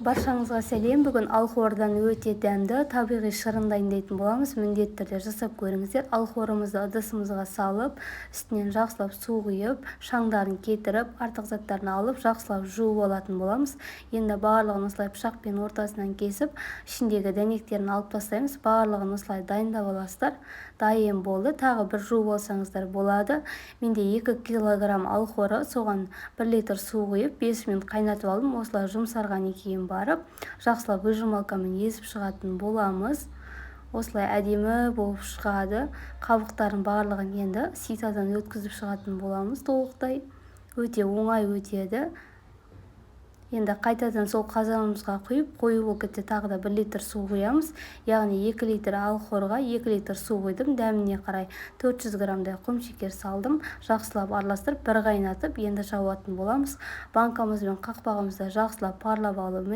Баршаңызға сәлем. Бүгін алхордан өте дәмді табиғи шырын дайындайтын боламыз. Міндетті түрде жасап көріңіздер. Алхорымызды ыдысымызға салып, үстінен жақсылап су құйып, шаңдарын кетіріп, артық заттарын алып, жақсылап жуып алатын боламыз. Енді барлығын осылай пышақпен ортасынан кесіп, ішіндегі дәнектерін алып тастаймыз. Барлығын осылай дайындап аласыздар. Дайын болды. Тағы бір жуып алсаңыздар болады. Менде 2 килограмм алхоры, соған 1 литр су құйып, 5 минут қайнатып алдым. Осылай жұмсарған кейін барып, жақсылап выжималкамен езіп шығатын боламыз. Осылай әдемі болып шығады. Қабықтарын барлығын енді ситадан өткізіп шығатын боламыз толықтай. Өте оңай өтеді. Енді қайтадан сол қазанымызға құйып, қою болып кетсе тағы да 1 литр су құямыз. Яғни 2 литр алхорға 2 литр су құйдым. Дәміне қарай 400 граммдай құмшекер салдым. Жақсылап араластырып, бір қайнатып, енді жауатын боламыз. Банкамыз бен қақпағымызда жақсылап парлап алып